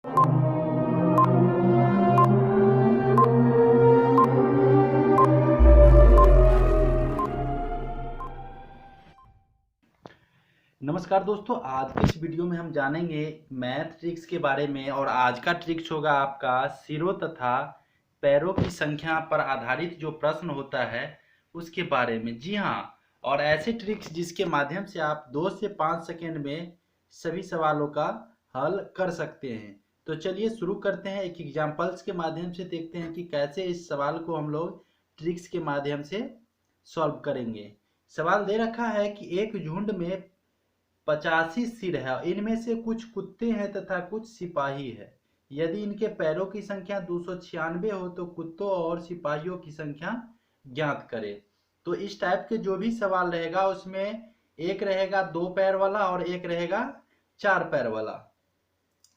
नमस्कार दोस्तों, आज की इस वीडियो में हम जानेंगे मैथ ट्रिक्स के बारे में। और आज का ट्रिक्स होगा आपका सिरों तथा पैरों की संख्या पर आधारित जो प्रश्न होता है उसके बारे में। जी हाँ, और ऐसे ट्रिक्स जिसके माध्यम से आप 2 से 5 सेकेंड में सभी सवालों का हल कर सकते हैं। तो चलिए शुरू करते हैं। एक एग्जाम्पल्स के माध्यम से देखते हैं कि कैसे इस सवाल को हम लोग ट्रिक्स के माध्यम से सॉल्व करेंगे। सवाल दे रखा है कि एक झुंड में 85 सिर है, इनमें से कुछ कुत्ते हैं तथा कुछ सिपाही है। यदि इनके पैरों की संख्या 296 हो तो कुत्तों और सिपाहियों की संख्या ज्ञात करें। तो इस टाइप के जो भी सवाल रहेगा उसमें एक रहेगा 2 पैर वाला और एक रहेगा 4 पैर वाला।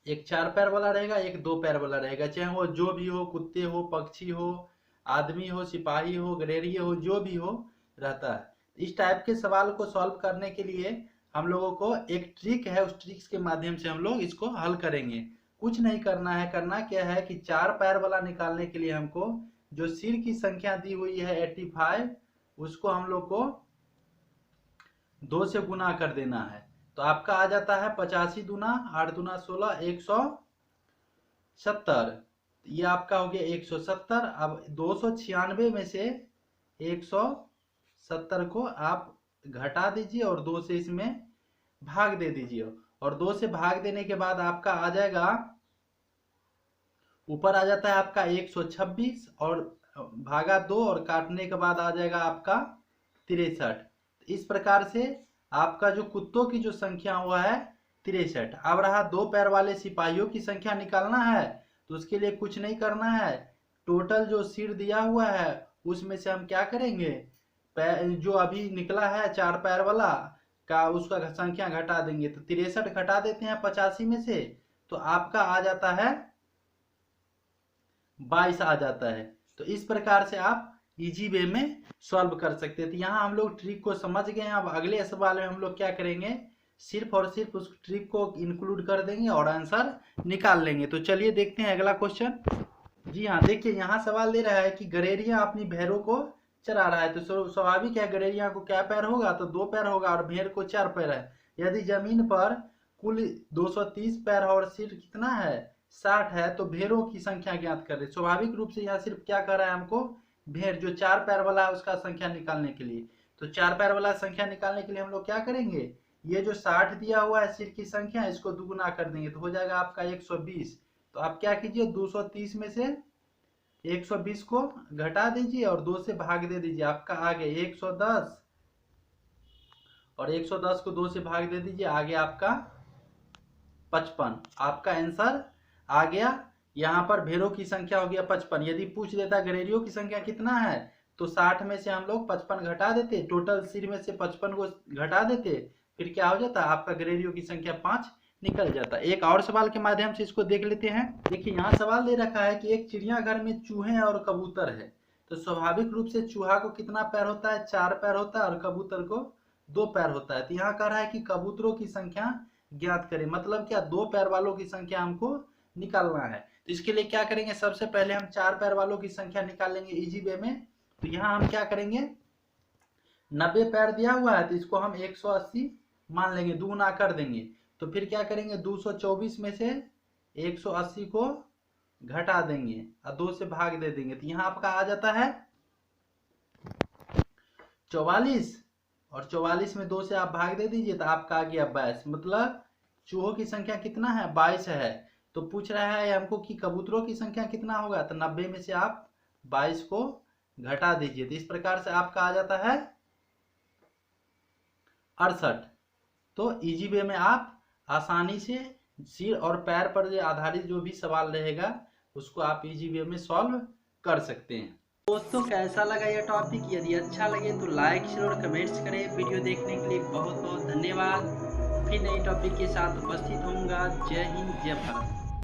एक 4 पैर वाला रहेगा, एक 2 पैर वाला रहेगा, चाहे वो जो भी हो, कुत्ते हो, पक्षी हो, आदमी हो, सिपाही हो, गडेरिए हो, जो भी हो रहता है। इस टाइप के सवाल को सॉल्व करने के लिए हम लोगों को एक ट्रिक है, उस ट्रिक्स के माध्यम से हम लोग इसको हल करेंगे। कुछ नहीं करना है, करना क्या है कि 4 पैर वाला निकालने के लिए हमको जो सिर की संख्या दी हुई है 85, उसको हम लोग को 2 से गुना कर देना है। तो आपका आ जाता है 85 दूना 8 दूना 16 170। ये आपका हो गया 170। अब 296 में से 170 को आप घटा दीजिए और 2 से इसमें भाग दे दीजिए। और 2 से भाग देने के बाद आपका आ जाएगा, ऊपर आ जाता है आपका 126 और भागा 2 और काटने के बाद आ जाएगा आपका 63। इस प्रकार से आपका जो कुत्तों की जो संख्या हुआ है 63। अब रहा 2 पैर वाले सिपाहियों की संख्या निकालना है। तो उसके लिए कुछ नहीं करना है, टोटल जो सिर दिया हुआ है उसमें से हम क्या करेंगे, जो अभी निकला है 4 पैर वाला का उसका संख्या घटा देंगे। तो 63 घटा देते हैं 85 में से, तो आपका आ जाता है 22 आ जाता है। तो इस प्रकार से आप इजी वे में सॉल्व कर सकते हैं। तो यहाँ हम लोग ट्रिक को समझ गए हैं। अब अगले सवाल में हम लोग क्या करेंगे, सिर्फ और सिर्फ उस ट्रिक को इंक्लूड कर देंगे और आंसर निकाल लेंगे। तो चलिए देखते हैं अगला क्वेश्चन। जी हाँ, देखिए यहाँ सवाल दे रहा है कि गडेरिया अपनी भेड़ों को चरा रहा है। तो स्वाभाविक है, गडेरिया को क्या पैर होगा, तो 2 पैर होगा और भेड़ को 4 पैर है। यदि जमीन पर कुल 230 पैर और सिर कितना है 60 है, तो भेड़ों की संख्या ज्ञात कर रहे। स्वाभाविक रूप से यहाँ सिर्फ क्या कर रहा है हमको, भेड़ जो 4 पैर वाला है उसका संख्या निकालने के लिए। तो 4 पैर वाला संख्या निकालने के लिए हम लोग क्या करेंगे, ये जो 60 दिया हुआ है सिर की संख्या, इसको दुगुना कर देंगे तो हो जाएगा आपका 120। तो आप क्या कीजिए, 230 में से 120 को घटा दीजिए और 2 से भाग दे दीजिए। आपका आ गया 110 और 110 को 2 से भाग दे दीजिए, आ गया आपका 55। आपका आंसर आ गया। यहाँ पर भेड़ों की संख्या हो गया 55। यदि पूछ देता गडेरियों की संख्या कितना है, तो 60 में से हम लोग 55 घटा देते, टोटल सिर में से 55 को घटा देते, फिर क्या हो जाता आपका गडेरियों की संख्या 5 निकल जाता। एक और सवाल के माध्यम से इसको देख लेते हैं। देखिए यहाँ सवाल दे रखा है कि एक चिड़ियाघर में चूहे और कबूतर है। तो स्वाभाविक रूप से चूहा को कितना पैर होता है, 4 पैर होता है और कबूतर को 2 पैर होता है। तो यहाँ कह रहा है कि कबूतरों की संख्या ज्ञात करें, मतलब क्या 2 पैर वालों की संख्या हमको निकालना है। तो इसके लिए क्या करेंगे, सबसे पहले हम 4 पैर वालों की संख्या निकाल लेंगे इजी वे में। तो यहाँ हम क्या करेंगे, 90 पैर दिया हुआ है तो इसको हम 180 मान लेंगे, दुगुना कर देंगे। तो फिर क्या करेंगे, 224 में से 180 को घटा देंगे और 2 से भाग दे देंगे। तो यहाँ आपका आ जाता है 44 और 44 में 2 से आप भाग दे दीजिए तो आपका आ गया 22। मतलब चूहों की संख्या कितना है, 22 है। तो पूछ रहा है हमको कि कबूतरों की संख्या कितना होगा, तो 90 में से आप 22 को घटा दीजिए। तो इस प्रकार से आपका आ जाता है 68। तो इजी वे में आप आसानी से सिर और पैर पर आधारित जो भी सवाल रहेगा उसको आप इजी वे में सॉल्व कर सकते हैं। दोस्तों कैसा लगा यह टॉपिक, यदि अच्छा लगे तो लाइक शेयर और कमेंट्स करें। वीडियो देखने के लिए बहुत बहुत धन्यवाद। फिर नई टॉपिक के साथ उपस्थित होऊंगा। जय हिंद, जय भारत।